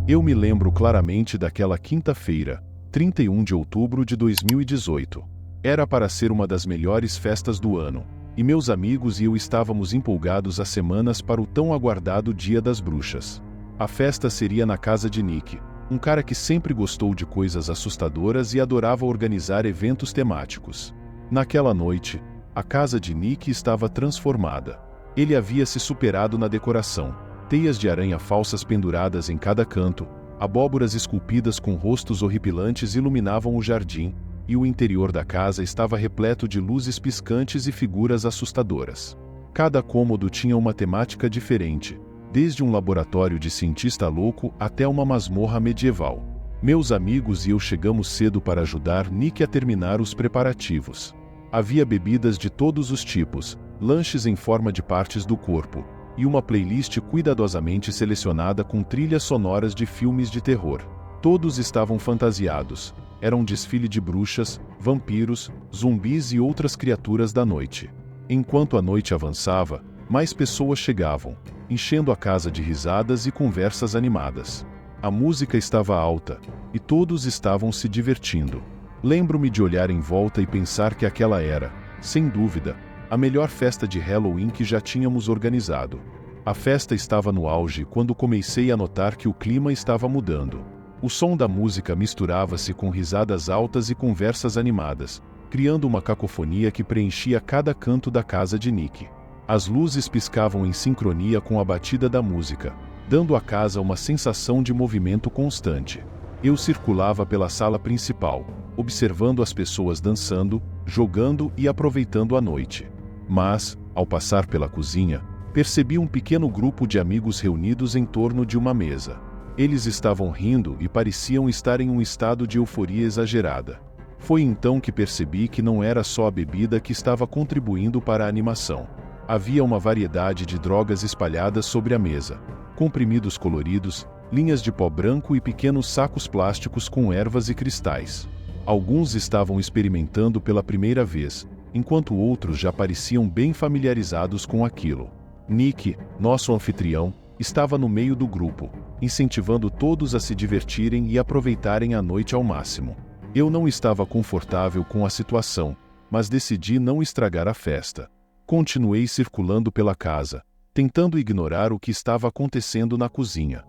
Eu me lembro claramente daquela quinta-feira, 31 de outubro de 2018. Era para ser uma das melhores festas do ano, e meus amigos e eu estávamos empolgados há semanas para o tão aguardado Dia das Bruxas. A festa seria na casa de Nick, um cara que sempre gostou de coisas assustadoras e adorava organizar eventos temáticos. Naquela noite, a casa de Nick estava transformada. Ele havia se superado na decoração. Teias de aranha falsas penduradas em cada canto, abóboras esculpidas com rostos horripilantes iluminavam o jardim, e o interior da casa estava repleto de luzes piscantes e figuras assustadoras. Cada cômodo tinha uma temática diferente, desde um laboratório de cientista louco até uma masmorra medieval. Meus amigos e eu chegamos cedo para ajudar Nick a terminar os preparativos. Havia bebidas de todos os tipos, lanches em forma de partes do corpo, e uma playlist cuidadosamente selecionada com trilhas sonoras de filmes de terror. Todos estavam fantasiados. Era um desfile de bruxas, vampiros, zumbis e outras criaturas da noite. Enquanto a noite avançava, mais pessoas chegavam, enchendo a casa de risadas e conversas animadas. A música estava alta, e todos estavam se divertindo. Lembro-me de olhar em volta e pensar que aquela era, sem dúvida, a melhor festa de Halloween que já tínhamos organizado. A festa estava no auge quando comecei a notar que o clima estava mudando. O som da música misturava-se com risadas altas e conversas animadas, criando uma cacofonia que preenchia cada canto da casa de Nick. As luzes piscavam em sincronia com a batida da música, dando à casa uma sensação de movimento constante. Eu circulava pela sala principal, observando as pessoas dançando, jogando e aproveitando a noite. Mas, ao passar pela cozinha, percebi um pequeno grupo de amigos reunidos em torno de uma mesa. Eles estavam rindo e pareciam estar em um estado de euforia exagerada. Foi então que percebi que não era só a bebida que estava contribuindo para a animação. Havia uma variedade de drogas espalhadas sobre a mesa, comprimidos coloridos, linhas de pó branco e pequenos sacos plásticos com ervas e cristais. Alguns estavam experimentando pela primeira vez, enquanto outros já pareciam bem familiarizados com aquilo. Nick, nosso anfitrião, estava no meio do grupo, incentivando todos a se divertirem e aproveitarem a noite ao máximo. Eu não estava confortável com a situação, mas decidi não estragar a festa. Continuei circulando pela casa, tentando ignorar o que estava acontecendo na cozinha.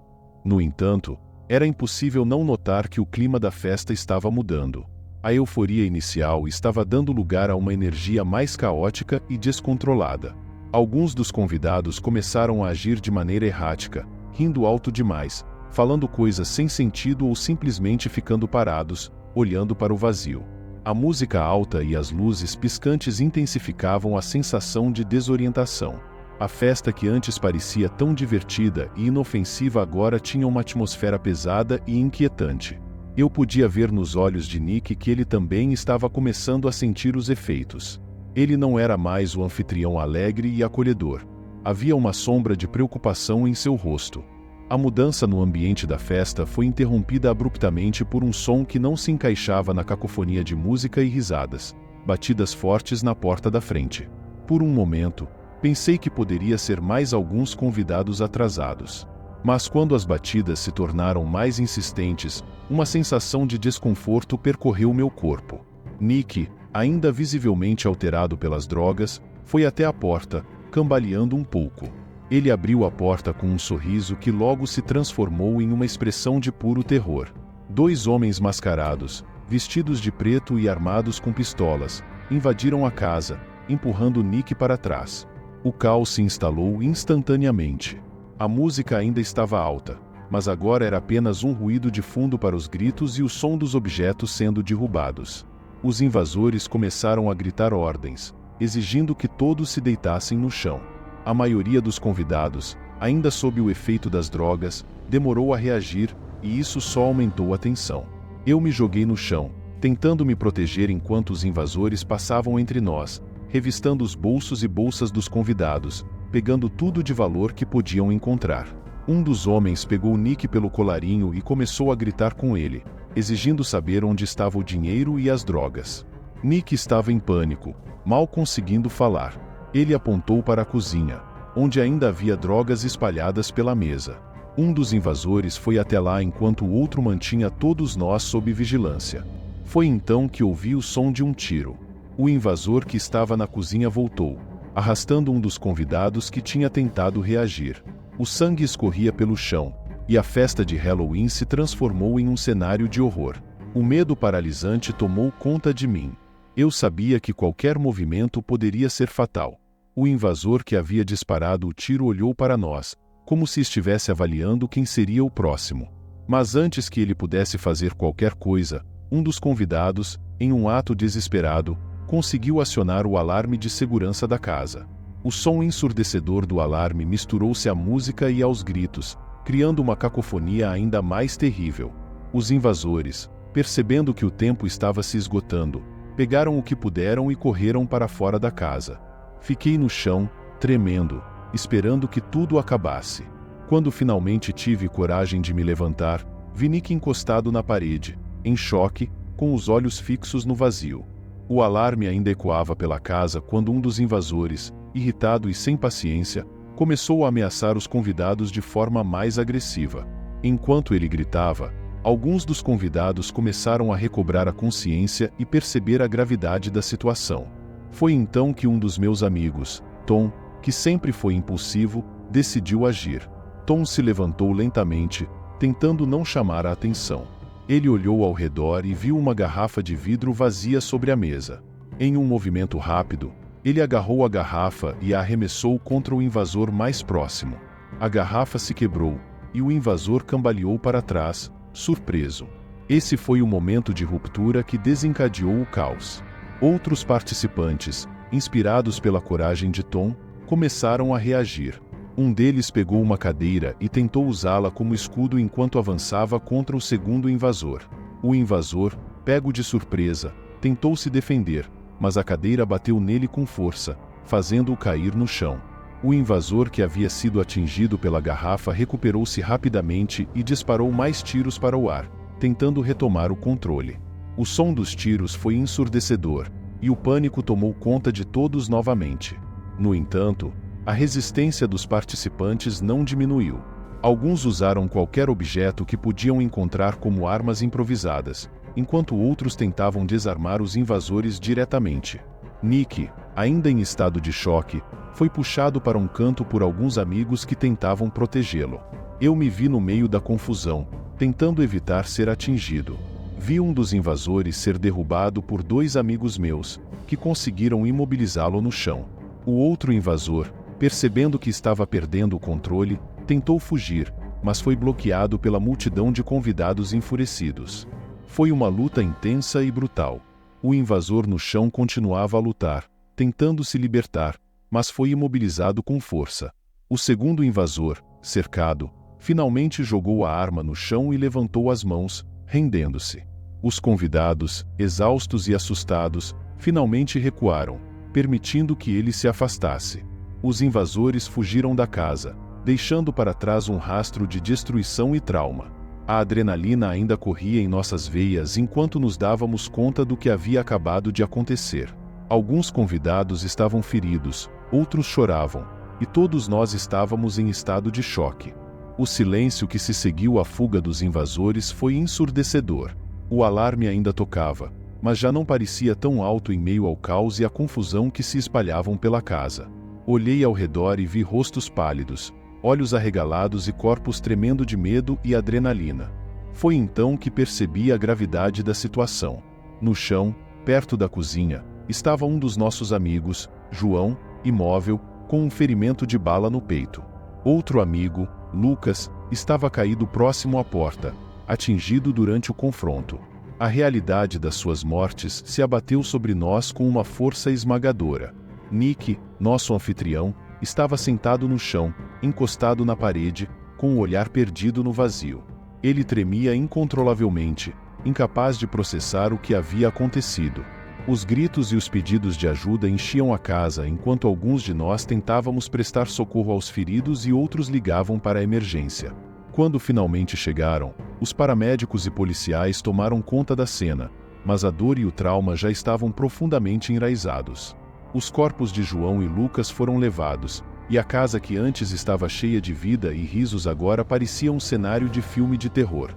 No entanto, era impossível não notar que o clima da festa estava mudando. A euforia inicial estava dando lugar a uma energia mais caótica e descontrolada. Alguns dos convidados começaram a agir de maneira errática, rindo alto demais, falando coisas sem sentido ou simplesmente ficando parados, olhando para o vazio. A música alta e as luzes piscantes intensificavam a sensação de desorientação. A festa que antes parecia tão divertida e inofensiva agora tinha uma atmosfera pesada e inquietante. Eu podia ver nos olhos de Nick que ele também estava começando a sentir os efeitos. Ele não era mais o anfitrião alegre e acolhedor. Havia uma sombra de preocupação em seu rosto. A mudança no ambiente da festa foi interrompida abruptamente por um som que não se encaixava na cacofonia de música e risadas, batidas fortes na porta da frente. Por um momento, pensei que poderia ser mais alguns convidados atrasados. Mas quando as batidas se tornaram mais insistentes, uma sensação de desconforto percorreu meu corpo. Nick, ainda visivelmente alterado pelas drogas, foi até a porta, cambaleando um pouco. Ele abriu a porta com um sorriso que logo se transformou em uma expressão de puro terror. Dois homens mascarados, vestidos de preto e armados com pistolas, invadiram a casa, empurrando Nick para trás. O caos se instalou instantaneamente. A música ainda estava alta, mas agora era apenas um ruído de fundo para os gritos e o som dos objetos sendo derrubados. Os invasores começaram a gritar ordens, exigindo que todos se deitassem no chão. A maioria dos convidados, ainda sob o efeito das drogas, demorou a reagir, e isso só aumentou a tensão. Eu me joguei no chão, tentando me proteger enquanto os invasores passavam entre nós, revistando os bolsos e bolsas dos convidados, pegando tudo de valor que podiam encontrar. Um dos homens pegou Nick pelo colarinho e começou a gritar com ele, exigindo saber onde estava o dinheiro e as drogas. Nick estava em pânico, mal conseguindo falar. Ele apontou para a cozinha, onde ainda havia drogas espalhadas pela mesa. Um dos invasores foi até lá enquanto o outro mantinha todos nós sob vigilância. Foi então que ouvi o som de um tiro. O invasor que estava na cozinha voltou, arrastando um dos convidados que tinha tentado reagir. O sangue escorria pelo chão, e a festa de Halloween se transformou em um cenário de horror. O medo paralisante tomou conta de mim. Eu sabia que qualquer movimento poderia ser fatal. O invasor que havia disparado o tiro olhou para nós, como se estivesse avaliando quem seria o próximo. Mas antes que ele pudesse fazer qualquer coisa, um dos convidados, em um ato desesperado, conseguiu acionar o alarme de segurança da casa. O som ensurdecedor do alarme misturou-se à música e aos gritos, criando uma cacofonia ainda mais terrível. Os invasores, percebendo que o tempo estava se esgotando, pegaram o que puderam e correram para fora da casa. Fiquei no chão, tremendo, esperando que tudo acabasse. Quando finalmente tive coragem de me levantar, vi Nick encostado na parede, em choque, com os olhos fixos no vazio. O alarme ainda ecoava pela casa quando um dos invasores, irritado e sem paciência, começou a ameaçar os convidados de forma mais agressiva. Enquanto ele gritava, alguns dos convidados começaram a recobrar a consciência e perceber a gravidade da situação. Foi então que um dos meus amigos, Tom, que sempre foi impulsivo, decidiu agir. Tom se levantou lentamente, tentando não chamar a atenção. Ele olhou ao redor e viu uma garrafa de vidro vazia sobre a mesa. Em um movimento rápido, ele agarrou a garrafa e a arremessou contra o invasor mais próximo. A garrafa se quebrou, e o invasor cambaleou para trás, surpreso. Esse foi o momento de ruptura que desencadeou o caos. Outros participantes, inspirados pela coragem de Tom, começaram a reagir. Um deles pegou uma cadeira e tentou usá-la como escudo enquanto avançava contra o segundo invasor. O invasor, pego de surpresa, tentou se defender, mas a cadeira bateu nele com força, fazendo-o cair no chão. O invasor que havia sido atingido pela garrafa recuperou-se rapidamente e disparou mais tiros para o ar, tentando retomar o controle. O som dos tiros foi ensurdecedor, e o pânico tomou conta de todos novamente. No entanto, a resistência dos participantes não diminuiu. Alguns usaram qualquer objeto que podiam encontrar como armas improvisadas, enquanto outros tentavam desarmar os invasores diretamente. Nick, ainda em estado de choque, foi puxado para um canto por alguns amigos que tentavam protegê-lo. Eu me vi no meio da confusão, tentando evitar ser atingido. Vi um dos invasores ser derrubado por dois amigos meus, que conseguiram imobilizá-lo no chão. O outro invasor, percebendo que estava perdendo o controle, tentou fugir, mas foi bloqueado pela multidão de convidados enfurecidos. Foi uma luta intensa e brutal. O invasor no chão continuava a lutar, tentando se libertar, mas foi imobilizado com força. O segundo invasor, cercado, finalmente jogou a arma no chão e levantou as mãos, rendendo-se. Os convidados, exaustos e assustados, finalmente recuaram, permitindo que ele se afastasse. Os invasores fugiram da casa, deixando para trás um rastro de destruição e trauma. A adrenalina ainda corria em nossas veias enquanto nos dávamos conta do que havia acabado de acontecer. Alguns convidados estavam feridos, outros choravam, e todos nós estávamos em estado de choque. O silêncio que se seguiu à fuga dos invasores foi ensurdecedor. O alarme ainda tocava, mas já não parecia tão alto em meio ao caos e à confusão que se espalhavam pela casa. Olhei ao redor e vi rostos pálidos, olhos arregalados e corpos tremendo de medo e adrenalina. Foi então que percebi a gravidade da situação. No chão, perto da cozinha, estava um dos nossos amigos, João, imóvel, com um ferimento de bala no peito. Outro amigo, Lucas, estava caído próximo à porta, atingido durante o confronto. A realidade das suas mortes se abateu sobre nós com uma força esmagadora. Nick, nosso anfitrião, estava sentado no chão, encostado na parede, com o olhar perdido no vazio. Ele tremia incontrolavelmente, incapaz de processar o que havia acontecido. Os gritos e os pedidos de ajuda enchiam a casa enquanto alguns de nós tentávamos prestar socorro aos feridos e outros ligavam para a emergência. Quando finalmente chegaram, os paramédicos e policiais tomaram conta da cena, mas a dor e o trauma já estavam profundamente enraizados. Os corpos de João e Lucas foram levados, e a casa que antes estava cheia de vida e risos agora parecia um cenário de filme de terror.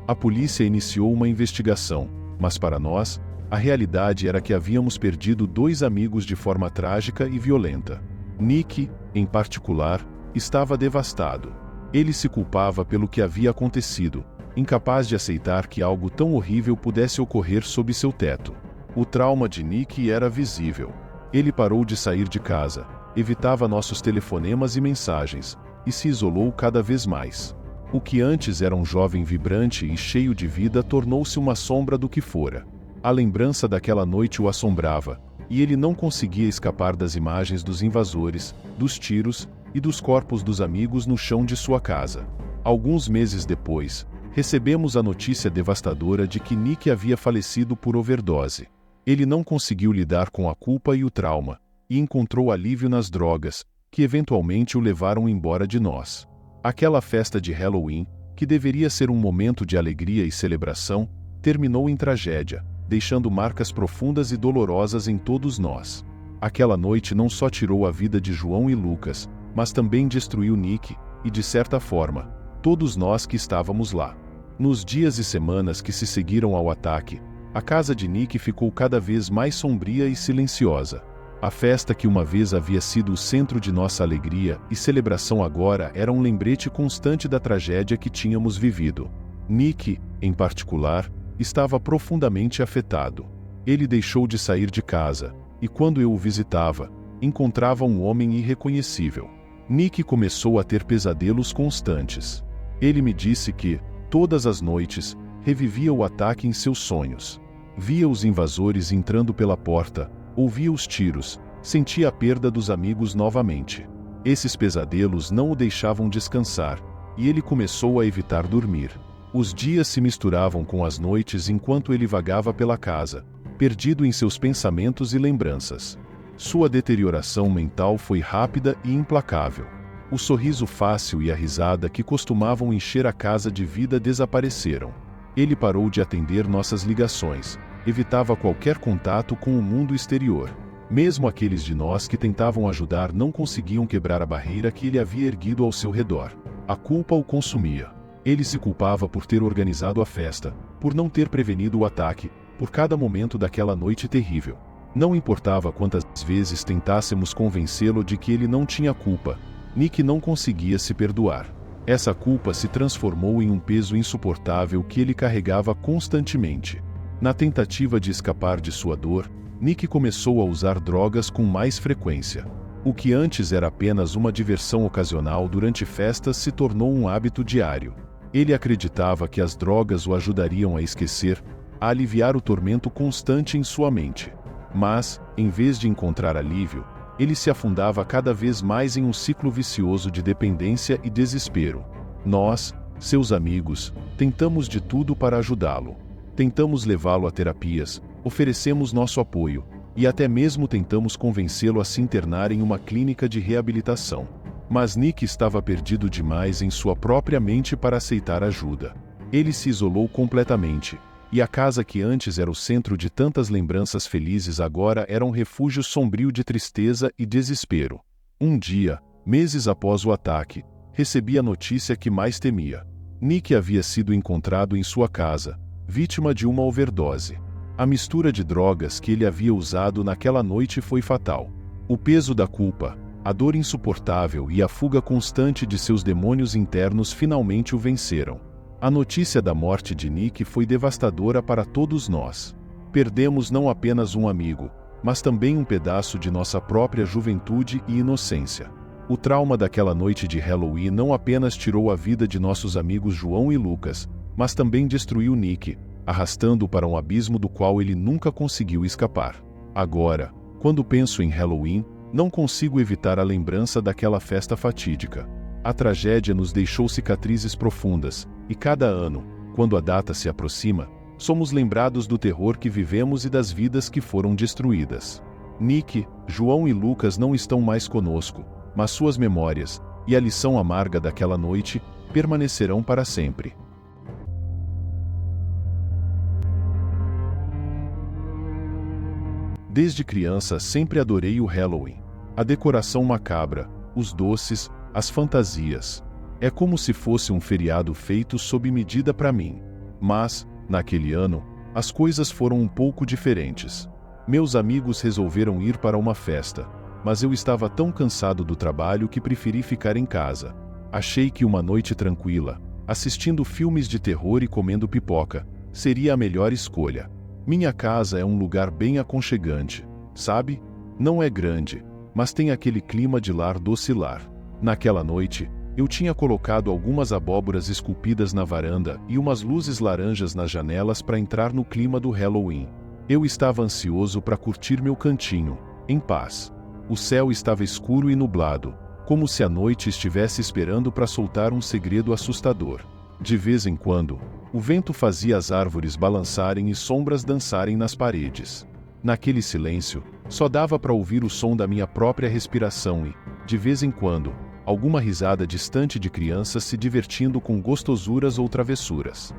A polícia iniciou uma investigação, mas para nós, a realidade era que havíamos perdido 2 amigos de forma trágica e violenta. Nick, em particular, estava devastado. Ele se culpava pelo que havia acontecido, incapaz de aceitar que algo tão horrível pudesse ocorrer sob seu teto. O trauma de Nick era visível. Ele parou de sair de casa, evitava nossos telefonemas e mensagens, e se isolou cada vez mais. O que antes era um jovem vibrante e cheio de vida tornou-se uma sombra do que fora. A lembrança daquela noite o assombrava, e ele não conseguia escapar das imagens dos invasores, dos tiros e dos corpos dos amigos no chão de sua casa. Alguns meses depois, recebemos a notícia devastadora de que Nick havia falecido por overdose. Ele não conseguiu lidar com a culpa e o trauma, e encontrou alívio nas drogas, que eventualmente o levaram embora de nós. Aquela festa de Halloween, que deveria ser um momento de alegria e celebração, terminou em tragédia, deixando marcas profundas e dolorosas em todos nós. Aquela noite não só tirou a vida de João e Lucas, mas também destruiu Nick, e de certa forma, todos nós que estávamos lá. Nos dias e semanas que se seguiram ao ataque, a casa de Nick ficou cada vez mais sombria e silenciosa. A festa que uma vez havia sido o centro de nossa alegria e celebração agora era um lembrete constante da tragédia que tínhamos vivido. Nick, em particular, estava profundamente afetado. Ele deixou de sair de casa, e quando eu o visitava, encontrava um homem irreconhecível. Nick começou a ter pesadelos constantes. Ele me disse que, todas as noites, revivia o ataque em seus sonhos. Via os invasores entrando pela porta, ouvia os tiros, sentia a perda dos amigos novamente. Esses pesadelos não o deixavam descansar, e ele começou a evitar dormir. Os dias se misturavam com as noites enquanto ele vagava pela casa, perdido em seus pensamentos e lembranças. Sua deterioração mental foi rápida e implacável. O sorriso fácil e a risada que costumavam encher a casa de vida desapareceram. Ele parou de atender nossas ligações, evitava qualquer contato com o mundo exterior. Mesmo aqueles de nós que tentavam ajudar não conseguiam quebrar a barreira que ele havia erguido ao seu redor. A culpa o consumia. Ele se culpava por ter organizado a festa, por não ter prevenido o ataque, por cada momento daquela noite terrível. Não importava quantas vezes tentássemos convencê-lo de que ele não tinha culpa, Nick não conseguia se perdoar. Essa culpa se transformou em um peso insuportável que ele carregava constantemente. Na tentativa de escapar de sua dor, Nick começou a usar drogas com mais frequência. O que antes era apenas uma diversão ocasional durante festas se tornou um hábito diário. Ele acreditava que as drogas o ajudariam a esquecer, a aliviar o tormento constante em sua mente. Mas, em vez de encontrar alívio, ele se afundava cada vez mais em um ciclo vicioso de dependência e desespero. Nós, seus amigos, tentamos de tudo para ajudá-lo. Tentamos levá-lo a terapias, oferecemos nosso apoio, e até mesmo tentamos convencê-lo a se internar em uma clínica de reabilitação. Mas Nick estava perdido demais em sua própria mente para aceitar ajuda. Ele se isolou completamente, e a casa que antes era o centro de tantas lembranças felizes agora era um refúgio sombrio de tristeza e desespero. Um dia, meses após o ataque, recebi a notícia que mais temia. Nick havia sido encontrado em sua casa, vítima de uma overdose. A mistura de drogas que ele havia usado naquela noite foi fatal. O peso da culpa, a dor insuportável e a fuga constante de seus demônios internos finalmente o venceram. A notícia da morte de Nick foi devastadora para todos nós. Perdemos não apenas um amigo, mas também um pedaço de nossa própria juventude e inocência. O trauma daquela noite de Halloween não apenas tirou a vida de nossos amigos João e Lucas, mas também destruiu Nick, arrastando-o para um abismo do qual ele nunca conseguiu escapar. Agora, quando penso em Halloween, não consigo evitar a lembrança daquela festa fatídica. A tragédia nos deixou cicatrizes profundas, e cada ano, quando a data se aproxima, somos lembrados do terror que vivemos e das vidas que foram destruídas. Nick, João e Lucas não estão mais conosco, mas suas memórias, e a lição amarga daquela noite, permanecerão para sempre. Desde criança sempre adorei o Halloween. A decoração macabra, os doces, as fantasias. É como se fosse um feriado feito sob medida para mim. Mas, naquele ano, as coisas foram um pouco diferentes. Meus amigos resolveram ir para uma festa, mas eu estava tão cansado do trabalho que preferi ficar em casa. Achei que uma noite tranquila, assistindo filmes de terror e comendo pipoca, seria a melhor escolha. Minha casa é um lugar bem aconchegante, sabe? Não é grande, mas tem aquele clima de lar doce lar. Naquela noite, eu tinha colocado algumas abóboras esculpidas na varanda e umas luzes laranjas nas janelas para entrar no clima do Halloween. Eu estava ansioso para curtir meu cantinho, em paz. O céu estava escuro e nublado, como se a noite estivesse esperando para soltar um segredo assustador. De vez em quando, o vento fazia as árvores balançarem e sombras dançarem nas paredes. Naquele silêncio, só dava para ouvir o som da minha própria respiração e, de vez em quando, alguma risada distante de crianças se divertindo com gostosuras ou travessuras.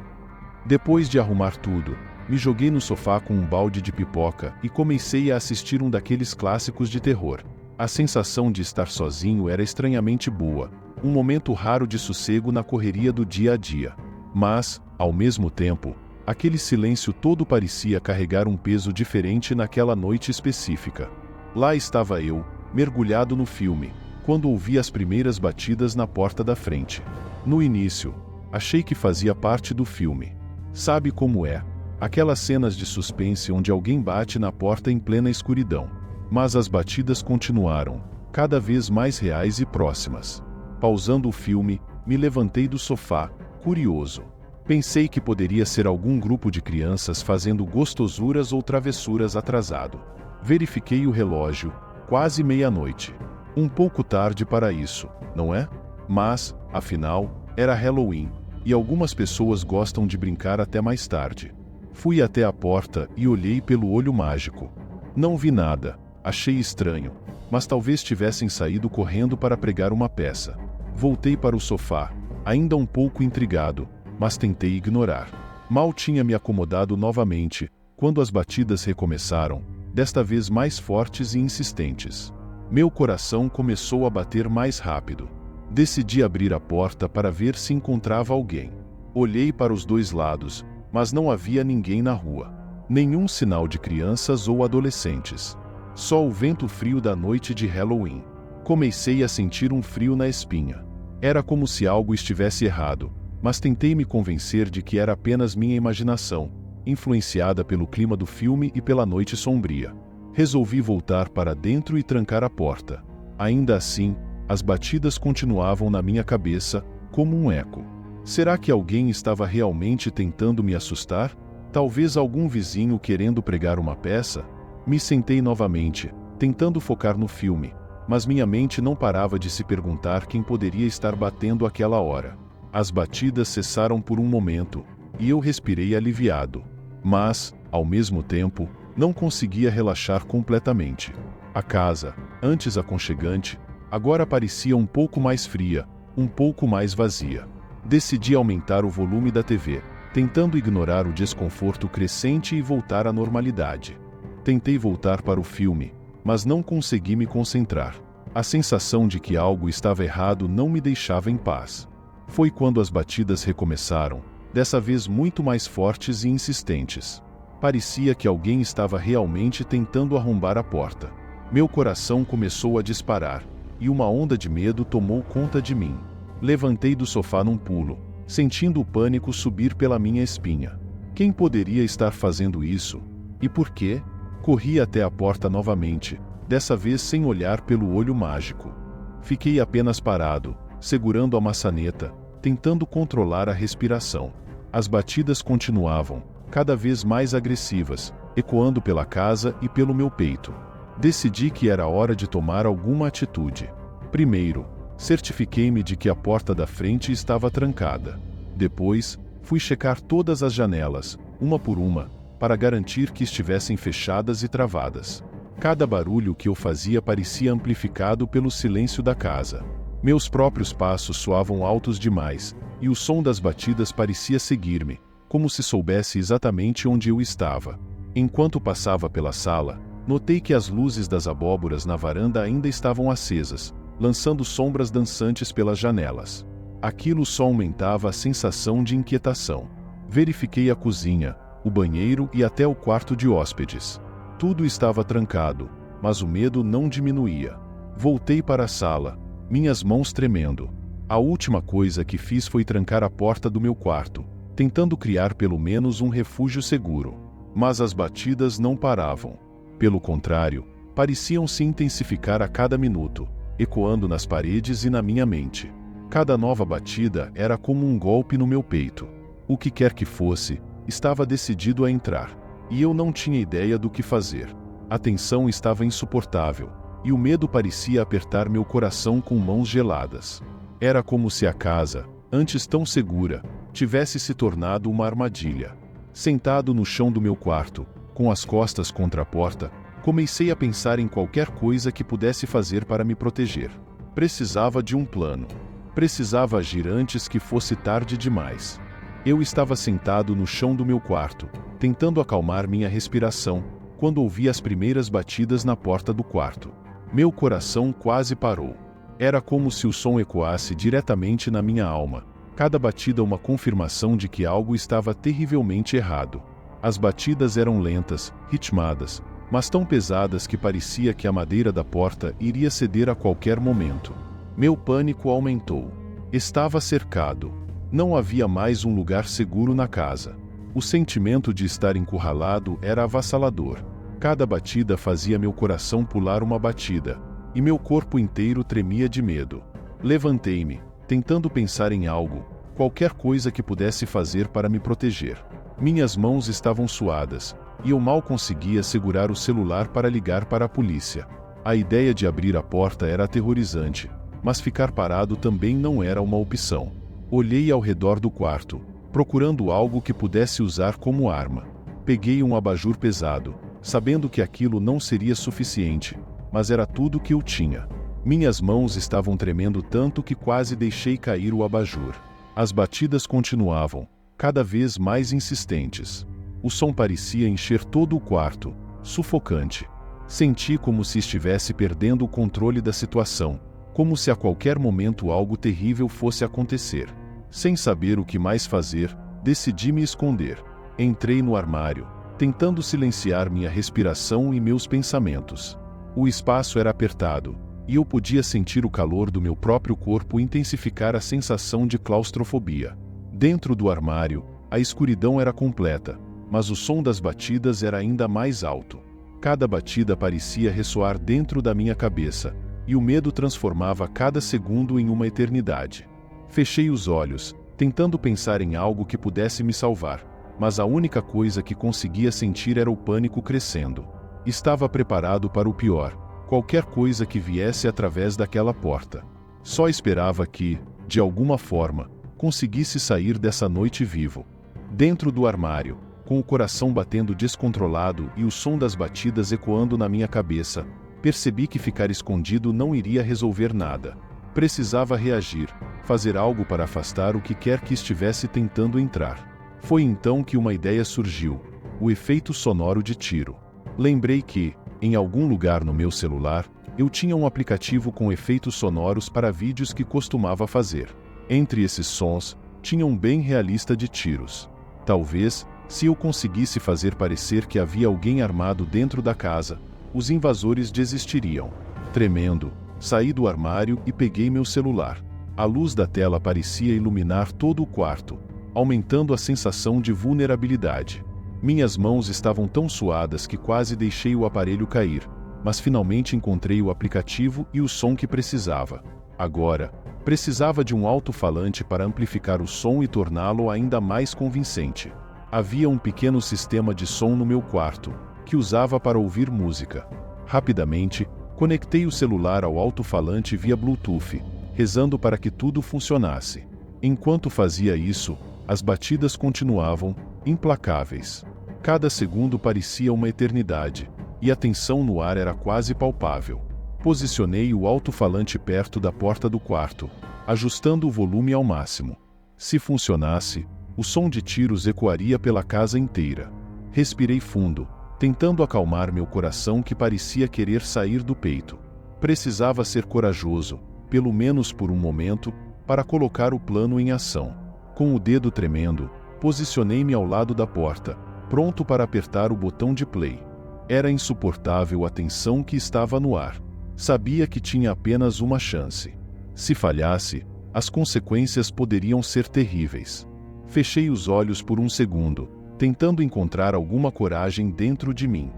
Depois de arrumar tudo, me joguei no sofá com um balde de pipoca e comecei a assistir um daqueles clássicos de terror. A sensação de estar sozinho era estranhamente boa, um momento raro de sossego na correria do dia a dia. Mas, ao mesmo tempo, aquele silêncio todo parecia carregar um peso diferente naquela noite específica. Lá estava eu, mergulhado no filme, quando ouvi as primeiras batidas na porta da frente. No início, achei que fazia parte do filme. Sabe como é? Aquelas cenas de suspense onde alguém bate na porta em plena escuridão. Mas as batidas continuaram, cada vez mais reais e próximas. Pausando o filme, me levantei do sofá, curioso. Pensei que poderia ser algum grupo de crianças fazendo gostosuras ou travessuras atrasado. Verifiquei o relógio, quase meia-noite. Um pouco tarde para isso, não é? Mas, afinal, era Halloween, e algumas pessoas gostam de brincar até mais tarde. Fui até a porta e olhei pelo olho mágico. Não vi nada, achei estranho, mas talvez tivessem saído correndo para pregar uma peça. Voltei para o sofá, ainda um pouco intrigado, mas tentei ignorar. Mal tinha me acomodado novamente, quando as batidas recomeçaram, desta vez mais fortes e insistentes. Meu coração começou a bater mais rápido. Decidi abrir a porta para ver se encontrava alguém. Olhei para os dois lados, mas não havia ninguém na rua. Nenhum sinal de crianças ou adolescentes. Só o vento frio da noite de Halloween. Comecei a sentir um frio na espinha. Era como se algo estivesse errado, mas tentei me convencer de que era apenas minha imaginação, influenciada pelo clima do filme e pela noite sombria. Resolvi voltar para dentro e trancar a porta. Ainda assim, as batidas continuavam na minha cabeça, como um eco. Será que alguém estava realmente tentando me assustar? Talvez algum vizinho querendo pregar uma peça? Me sentei novamente, tentando focar no filme, mas minha mente não parava de se perguntar quem poderia estar batendo àquela hora. As batidas cessaram por um momento, e eu respirei aliviado. Mas, ao mesmo tempo, não conseguia relaxar completamente. A casa, antes aconchegante, agora parecia um pouco mais fria, um pouco mais vazia. Decidi aumentar o volume da TV, tentando ignorar o desconforto crescente e voltar à normalidade. Tentei voltar para o filme, mas não consegui me concentrar. A sensação de que algo estava errado não me deixava em paz. Foi quando as batidas recomeçaram, dessa vez muito mais fortes e insistentes. Parecia que alguém estava realmente tentando arrombar a porta. Meu coração começou a disparar, e uma onda de medo tomou conta de mim. Levantei do sofá num pulo, sentindo o pânico subir pela minha espinha. Quem poderia estar fazendo isso? E por quê? Corri até a porta novamente, dessa vez sem olhar pelo olho mágico. Fiquei apenas parado, segurando a maçaneta, tentando controlar a respiração. As batidas continuavam, cada vez mais agressivas, ecoando pela casa e pelo meu peito. Decidi que era hora de tomar alguma atitude. Primeiro, certifiquei-me de que a porta da frente estava trancada. Depois, fui checar todas as janelas, uma por uma, para garantir que estivessem fechadas e travadas. Cada barulho que eu fazia parecia amplificado pelo silêncio da casa. Meus próprios passos soavam altos demais, e o som das batidas parecia seguir-me, como se soubesse exatamente onde eu estava. Enquanto passava pela sala, notei que as luzes das abóboras na varanda ainda estavam acesas, lançando sombras dançantes pelas janelas. Aquilo só aumentava a sensação de inquietação. Verifiquei a cozinha, o banheiro e até o quarto de hóspedes. Tudo estava trancado, mas o medo não diminuía. Voltei para a sala, minhas mãos tremendo. A última coisa que fiz foi trancar a porta do meu quarto, tentando criar pelo menos um refúgio seguro. Mas as batidas não paravam. Pelo contrário, pareciam se intensificar a cada minuto, ecoando nas paredes e na minha mente. Cada nova batida era como um golpe no meu peito. O que quer que fosse, estava decidido a entrar, e eu não tinha ideia do que fazer. A tensão estava insuportável, e o medo parecia apertar meu coração com mãos geladas. Era como se a casa, antes tão segura, tivesse se tornado uma armadilha. Sentado no chão do meu quarto, com as costas contra a porta, comecei a pensar em qualquer coisa que pudesse fazer para me proteger. Precisava de um plano. Precisava agir antes que fosse tarde demais. Eu estava sentado no chão do meu quarto, tentando acalmar minha respiração, quando ouvi as primeiras batidas na porta do quarto. Meu coração quase parou. Era como se o som ecoasse diretamente na minha alma, cada batida uma confirmação de que algo estava terrivelmente errado. As batidas eram lentas, ritmadas, mas tão pesadas que parecia que a madeira da porta iria ceder a qualquer momento. Meu pânico aumentou. Estava cercado. Não havia mais um lugar seguro na casa. O sentimento de estar encurralado era avassalador. Cada batida fazia meu coração pular uma batida, e meu corpo inteiro tremia de medo. Levantei-me, tentando pensar em algo, qualquer coisa que pudesse fazer para me proteger. Minhas mãos estavam suadas, e eu mal conseguia segurar o celular para ligar para a polícia. A ideia de abrir a porta era aterrorizante, mas ficar parado também não era uma opção. Olhei ao redor do quarto, procurando algo que pudesse usar como arma. Peguei um abajur pesado, sabendo que aquilo não seria suficiente, mas era tudo que eu tinha. Minhas mãos estavam tremendo tanto que quase deixei cair o abajur. As batidas continuavam, cada vez mais insistentes. O som parecia encher todo o quarto, sufocante. Senti como se estivesse perdendo o controle da situação, como se a qualquer momento algo terrível fosse acontecer. Sem saber o que mais fazer, decidi me esconder. Entrei no armário, tentando silenciar minha respiração e meus pensamentos. O espaço era apertado, e eu podia sentir o calor do meu próprio corpo intensificar a sensação de claustrofobia. Dentro do armário, a escuridão era completa, mas o som das batidas era ainda mais alto. Cada batida parecia ressoar dentro da minha cabeça, e o medo transformava cada segundo em uma eternidade. Fechei os olhos, tentando pensar em algo que pudesse me salvar, mas a única coisa que conseguia sentir era o pânico crescendo. Estava preparado para o pior, qualquer coisa que viesse através daquela porta. Só esperava que, de alguma forma, conseguisse sair dessa noite vivo. Dentro do armário, com o coração batendo descontrolado e o som das batidas ecoando na minha cabeça, percebi que ficar escondido não iria resolver nada. Precisava reagir, fazer algo para afastar o que quer que estivesse tentando entrar. Foi então que uma ideia surgiu: o efeito sonoro de tiro. Lembrei que, em algum lugar no meu celular, eu tinha um aplicativo com efeitos sonoros para vídeos que costumava fazer. Entre esses sons, tinha um bem realista de tiros. Talvez, se eu conseguisse fazer parecer que havia alguém armado dentro da casa, os invasores desistiriam. Tremendo, saí do armário e peguei meu celular. A luz da tela parecia iluminar todo o quarto, aumentando a sensação de vulnerabilidade. Minhas mãos estavam tão suadas que quase deixei o aparelho cair, mas finalmente encontrei o aplicativo e o som que precisava. Agora, precisava de um alto-falante para amplificar o som e torná-lo ainda mais convincente. Havia um pequeno sistema de som no meu quarto, que usava para ouvir música. Rapidamente, conectei o celular ao alto-falante via Bluetooth, rezando para que tudo funcionasse. Enquanto fazia isso, as batidas continuavam, implacáveis. Cada segundo parecia uma eternidade, e a tensão no ar era quase palpável. Posicionei o alto-falante perto da porta do quarto, ajustando o volume ao máximo. Se funcionasse, o som de tiros ecoaria pela casa inteira. Respirei fundo, tentando acalmar meu coração que parecia querer sair do peito. Precisava ser corajoso, pelo menos por um momento, para colocar o plano em ação. Com o dedo tremendo, posicionei-me ao lado da porta, pronto para apertar o botão de play. Era insuportável a tensão que estava no ar. Sabia que tinha apenas uma chance. Se falhasse, as consequências poderiam ser terríveis. Fechei os olhos por um segundo, tentando encontrar alguma coragem dentro de mim.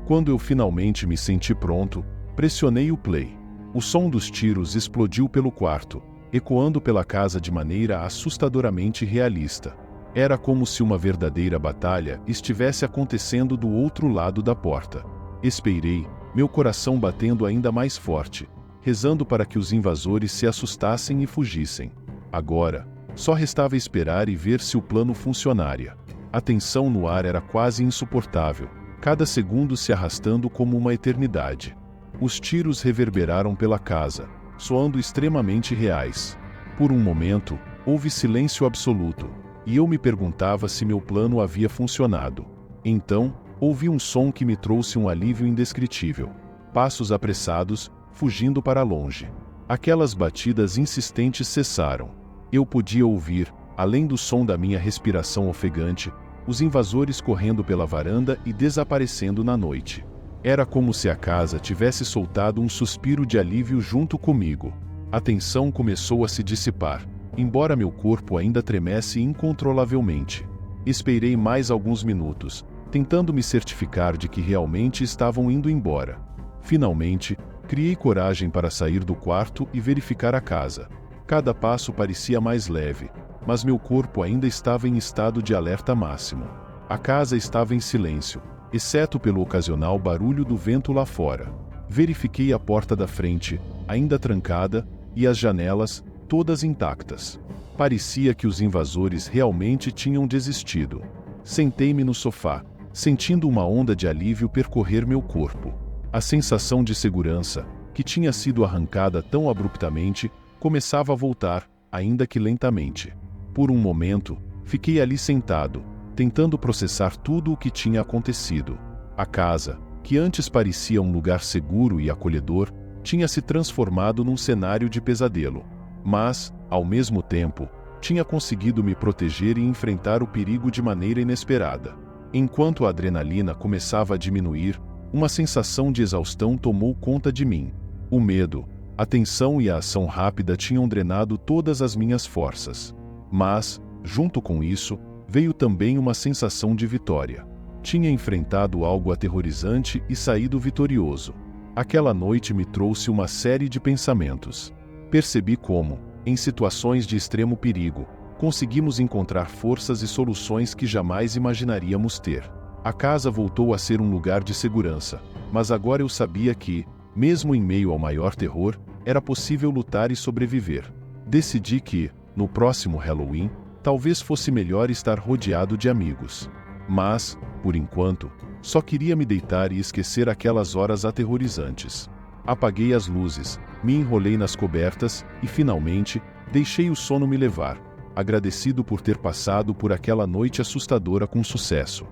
Quando eu finalmente me senti pronto, pressionei o play. O som dos tiros explodiu pelo quarto, ecoando pela casa de maneira assustadoramente realista. Era como se uma verdadeira batalha estivesse acontecendo do outro lado da porta. Esperei, meu coração batendo ainda mais forte, rezando para que os invasores se assustassem e fugissem. Agora, só restava esperar e ver se o plano funcionaria. A tensão no ar era quase insuportável, cada segundo se arrastando como uma eternidade. Os tiros reverberaram pela casa, soando extremamente reais. Por um momento, houve silêncio absoluto, e eu me perguntava se meu plano havia funcionado. Então, ouvi um som que me trouxe um alívio indescritível. Passos apressados, fugindo para longe. Aquelas batidas insistentes cessaram. Eu podia ouvir, além do som da minha respiração ofegante, os invasores correndo pela varanda e desaparecendo na noite. Era como se a casa tivesse soltado um suspiro de alívio junto comigo. A tensão começou a se dissipar, embora meu corpo ainda tremesse incontrolavelmente. Esperei mais alguns minutos, tentando me certificar de que realmente estavam indo embora. Finalmente, criei coragem para sair do quarto e verificar a casa. Cada passo parecia mais leve, mas meu corpo ainda estava em estado de alerta máximo. A casa estava em silêncio, exceto pelo ocasional barulho do vento lá fora. Verifiquei a porta da frente, ainda trancada, e as janelas, todas intactas. Parecia que os invasores realmente tinham desistido. Sentei-me no sofá, sentindo uma onda de alívio percorrer meu corpo. A sensação de segurança, que tinha sido arrancada tão abruptamente, começava a voltar, ainda que lentamente. Por um momento, fiquei ali sentado, tentando processar tudo o que tinha acontecido. A casa, que antes parecia um lugar seguro e acolhedor, tinha se transformado num cenário de pesadelo. Mas, ao mesmo tempo, tinha conseguido me proteger e enfrentar o perigo de maneira inesperada. Enquanto a adrenalina começava a diminuir, uma sensação de exaustão tomou conta de mim. O medo, a tensão e a ação rápida tinham drenado todas as minhas forças. Mas, junto com isso, veio também uma sensação de vitória. Tinha enfrentado algo aterrorizante e saído vitorioso. Aquela noite me trouxe uma série de pensamentos. Percebi como, em situações de extremo perigo, conseguimos encontrar forças e soluções que jamais imaginaríamos ter. A casa voltou a ser um lugar de segurança, mas agora eu sabia que, mesmo em meio ao maior terror, era possível lutar e sobreviver. Decidi que, no próximo Halloween, talvez fosse melhor estar rodeado de amigos. Mas, por enquanto, só queria me deitar e esquecer aquelas horas aterrorizantes. Apaguei as luzes, me enrolei nas cobertas e, finalmente, deixei o sono me levar, agradecido por ter passado por aquela noite assustadora com sucesso.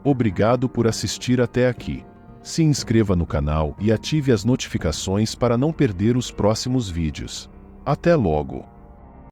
Obrigado por assistir até aqui. Se inscreva no canal e ative as notificações para não perder os próximos vídeos. Até logo!